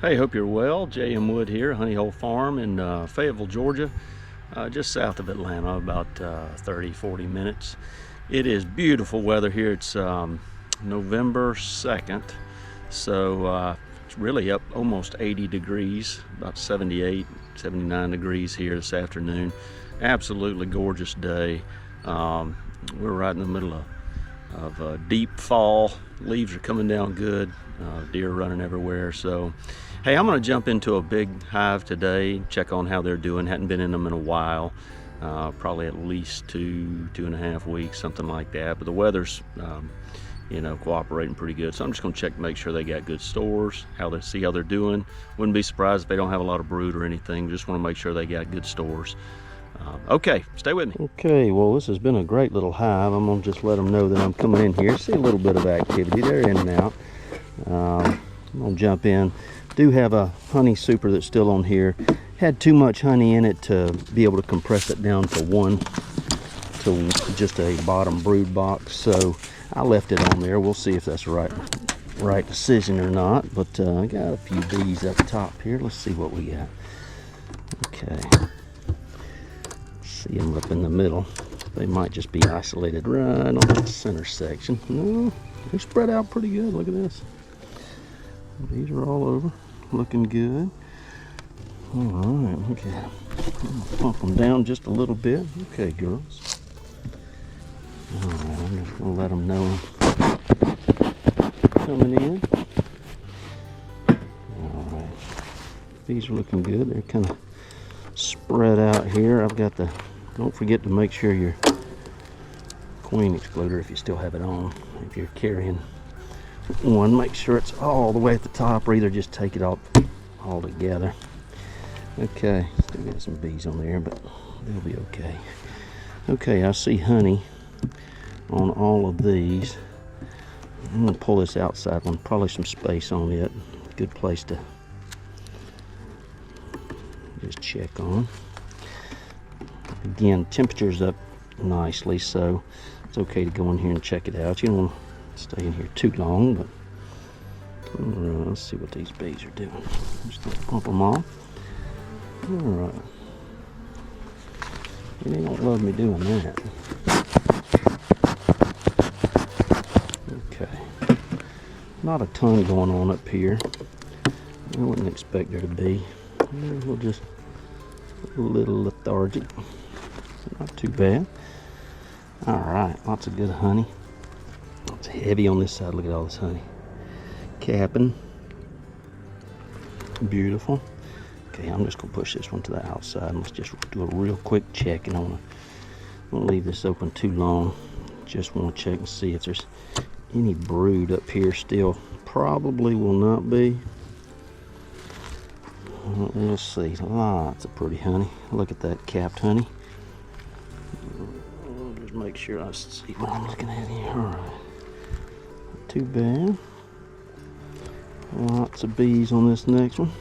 Hey, hope you're well. J.M. Wood here, Honey Hole Farm in Fayetteville, Georgia, just south of Atlanta, about 30-40 minutes. It is beautiful weather here. It's November 2nd, so it's really up almost 80 degrees, about 78, 79 degrees here this afternoon. Absolutely gorgeous day. We're right in the middle of a deep fall. Leaves are coming down good. Deer running everywhere. So hey, I'm going to jump into a big hive today, check on how they're doing. Hadn't been in them in a while, probably at least two and a half weeks, something like that. But the weather's cooperating pretty good, so I'm just going to check to make sure they got good stores, see how they're doing. Wouldn't be surprised if they don't have a lot of brood or anything. Just want to make sure they got good stores. Okay, stay with me. Okay, well, this has been a great little hive. I'm going to just let them know that I'm coming in here. See a little bit of activity. They're in and out. I'm going to jump in. Do have a honey super that's still on here. Had too much honey in it to be able to compress it down to just a bottom brood box, so I left it on there. We'll see if that's the right decision or not. But I got a few bees up top here. Let's see what we got. Okay. See them up in the middle. They might just be isolated right on that center section. No, they're spread out pretty good. Look at this. These are all over, looking good. All right, look at them. I'm gonna pump them down just a little bit. Okay, girls. All right, I'm just gonna let them know coming in. All right, these are looking good. They're kind of spread out here. I've got the. Don't forget to make sure your queen excluder, if you still have it on, if you're carrying one, make sure it's all the way at the top, or either just take it off all together. Okay, still got some bees on there, but they'll be okay. Okay, I see honey on all of these. I'm gonna pull this outside one, probably some space on it. Good place to just check on. Again, temperature's up nicely, so it's okay to go in here and check it out. You don't want to stay in here too long, but let's see what these bees are doing. I'm just going to pump them off. All right. They don't love me doing that. Okay. Not a ton going on up here. I wouldn't expect there to be. We'll just a little lethargic. Not too bad. All right, lots of good honey. It's heavy on this side. Look at all this honey. Capping. Beautiful. Okay, I'm just gonna push this one to the outside and let's just do a real quick check. And I don't want to leave this open too long. Just want to check and see if there's any brood up here still. Probably will not be. Let's see. Lots of pretty honey. Look at that capped honey. Just make sure I see what I'm looking at here. All right. Not too bad. Lots of bees on this next one.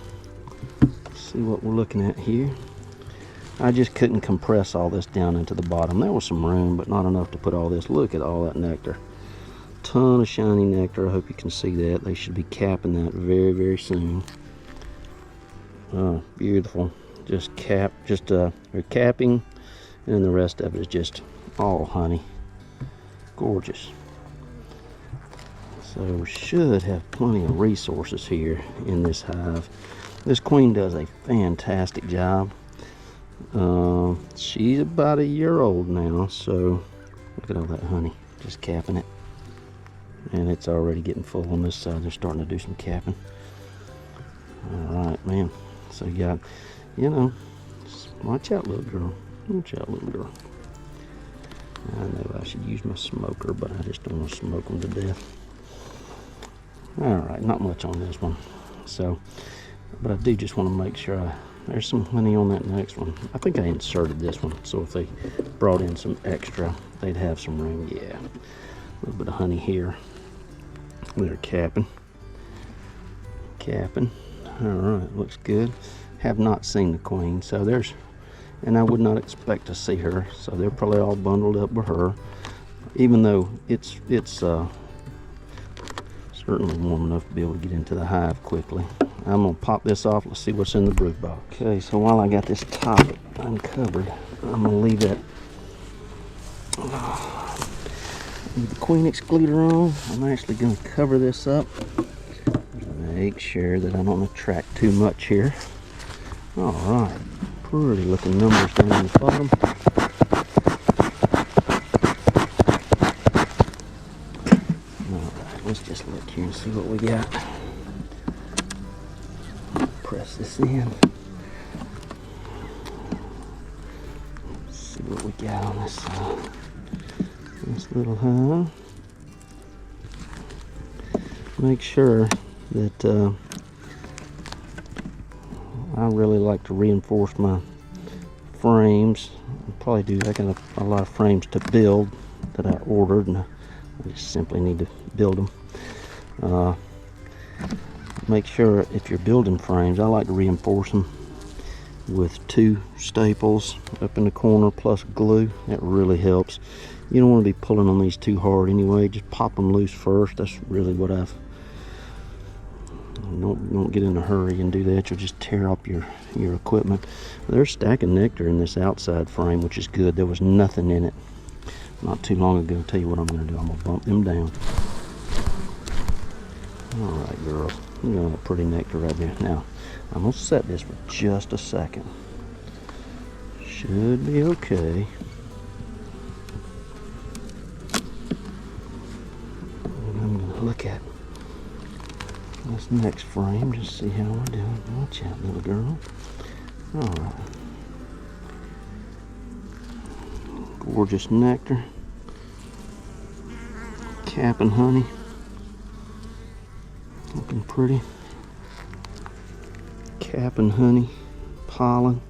Let's see what we're looking at here. I just couldn't compress all this down into the bottom. There was some room, but not enough to put all this. Look at all that nectar. Ton of shiny nectar. I hope you can see that. They should be capping that very, very soon. Oh, beautiful. They're capping, and then the rest of it is just all honey. Gorgeous. So we should have plenty of resources here in this hive. This queen does a fantastic job. She's about a year old now, so look at all that honey, just capping it. And it's already getting full on this side. They're starting to do some capping. All right, man. So you got, watch out, little girl. Watch out, little girl. I know I should use my smoker, but I just don't want to smoke them to death. All right, not much on this one. So, but I do just want to make sure there's some honey on that next one. I think I inserted this one, so if they brought in some extra, they'd have some room. Yeah, a little bit of honey here. They're capping. All right, looks good. Have not seen the queen, so and I would not expect to see her, so they're probably all bundled up with her, even though it's certainly warm enough to be able to get into the hive quickly. I'm gonna pop this off. Let's see what's in the brood box. Okay, so while I got this top uncovered, I'm gonna leave that leave the queen excluder on. I'm actually gonna cover this up. Make sure that I don't attract too much here. All right, pretty looking numbers down on the bottom. Let's just look here and see what we got. Press this in. Let's see what we got on this this little hive. Make sure that I really like to reinforce my frames. I'll probably do. I got a lot of frames to build that I ordered, and I just simply need to build them. Make sure if you're building frames, I like to reinforce them with 2 staples up in the corner plus glue. That really helps. You don't want to be pulling on these too hard anyway. Just pop them loose first. That's really what I've. Don't get in a hurry and do that. You'll just tear up your equipment. There's stacking nectar in this outside frame, which is good. There was nothing in it not too long ago. I'll tell you what I'm going to do. I'm going to bump them down. All right, girls. You got a pretty nectar right there. Now, I'm going to set this for just a second. Should be okay. And I'm going to look at this next frame, just see how we're doing. Watch out, little girl. All right. Gorgeous nectar. Cap and honey. Looking pretty. Cap and honey. Pollen.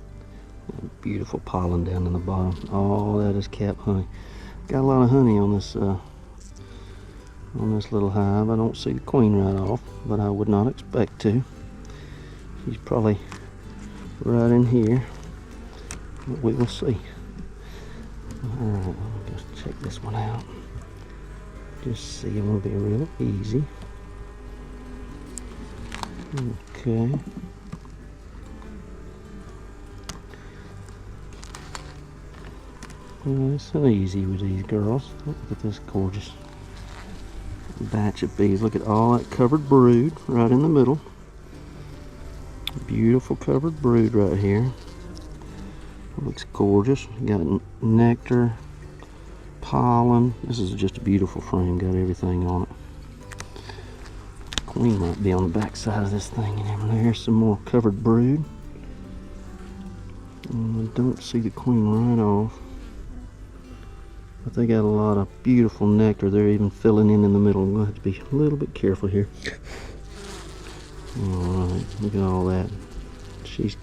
Beautiful pollen down in the bottom. All that is cap honey. Got a lot of honey on this little hive. I don't see the queen right off, but I would not expect to. She's probably right in here, but we will see. Alright, let me just check this one out. Just see, it will be real easy. Okay. Nice and easy with these girls. Look at this gorgeous batch of bees. Look at all that covered brood right in the middle. Beautiful covered brood right here. Looks gorgeous. Got nectar, pollen. This is just a beautiful frame. Got everything on it. Queen might be on the back side of this thing. And there's some more covered brood. And I don't see the queen right off. But they got a lot of beautiful nectar. They're even filling in the middle. We'll have to be a little bit careful here. Alright, look at all that. She's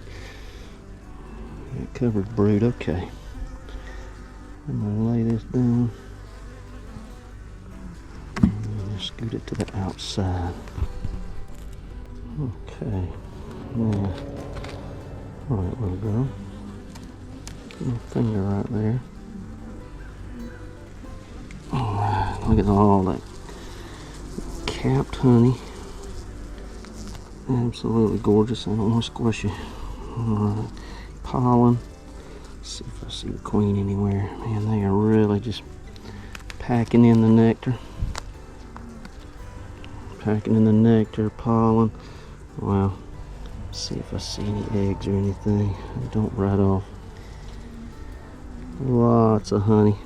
got covered brood. Okay. I'm going to lay this down. And just scoot it to the outside. Okay. Yeah. Alright, little girl. My finger right there. Alright, look at all that capped honey. Absolutely gorgeous. I don't want to squish you. Alright, pollen. Let's see if I see the queen anywhere. Man, they are really just packing in the nectar. Packing in the nectar, pollen. Wow. Let's see if I see any eggs or anything. I don't right off. Lots of honey.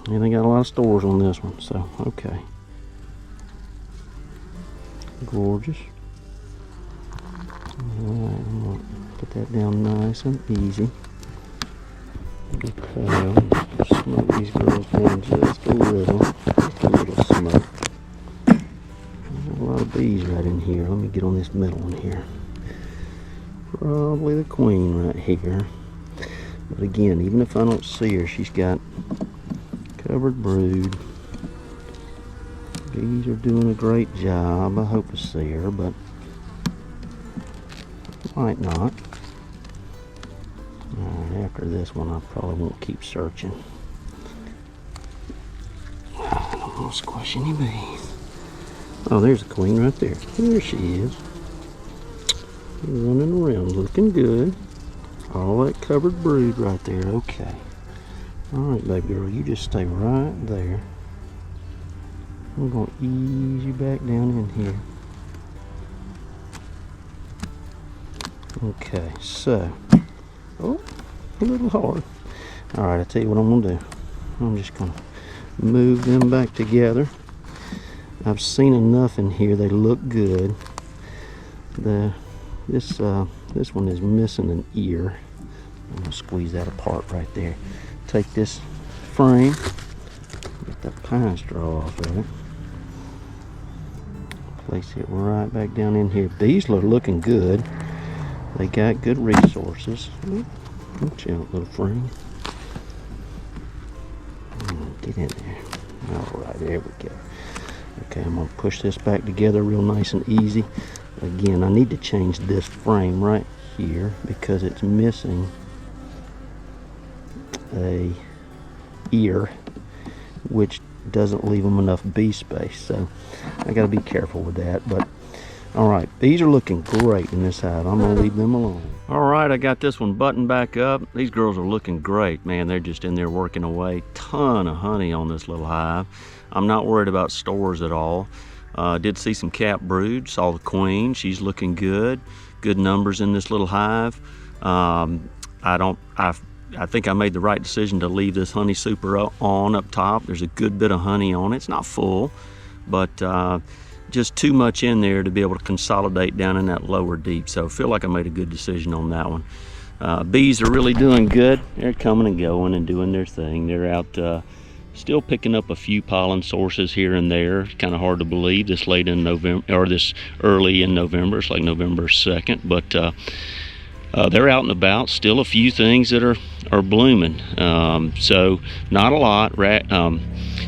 And they got a lot of stores on this one, so okay. Gorgeous. Alright, I'm going to put that down nice and easy. Okay, I'll smoke these girls down just a little smoke. There's a lot of bees right in here. Let me get on this middle one here. Probably the queen right here. But again, even if I don't see her, she's got covered brood. Bees are doing a great job. I hope to see her, but might not. Alright, after this one, I probably won't keep searching. I don't want to squash any bees. Oh, there's a queen right there. There she is. running around, looking good. All that covered brood right there. Okay. All right, baby girl, you just stay right there. I'm going to ease you back down in here. Okay, so, oh, a little hard. All right, I'll tell you what I'm going to do. I'm just going to move them back together. I've seen enough in here. They look good. This one is missing an ear. I'm going to squeeze that apart right there. Take this frame, get that pine straw off of it. Place it right back down in here. These are looking good. They got good resources. Watch out, little frame. Get in there. All right, there we go. Okay, I'm going to push this back together real nice and easy. Again, I need to change this frame right here because it's missing a ear, which doesn't leave them enough bee space. So I got to be careful with that. But all right, bees are looking great in this hive. I'm going to leave them alone. All right, I got this one buttoned back up. These girls are looking great, man. They're just in there working away. Ton of honey on this little hive. I'm not worried about stores at all. Did see some cap brood, saw the queen. She's looking good. Good numbers in this little hive. I think I made the right decision to leave this honey super on up top. There's a good bit of honey on it. It's not full, but just too much in there to be able to consolidate down in that lower deep. So I feel like I made a good decision on that one. Bees are really doing good. They're coming and going and doing their thing. They're out still picking up a few pollen sources here and there. It's kind of hard to believe this late in November, or this early in November. It's like November 2nd, but they're out and about. Still a few things that are blooming. So not a lot.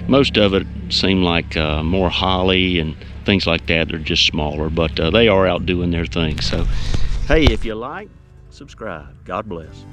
Most of it seem like more holly and things like that. They're just smaller, but they are out doing their thing. So hey, if you like, subscribe. God bless.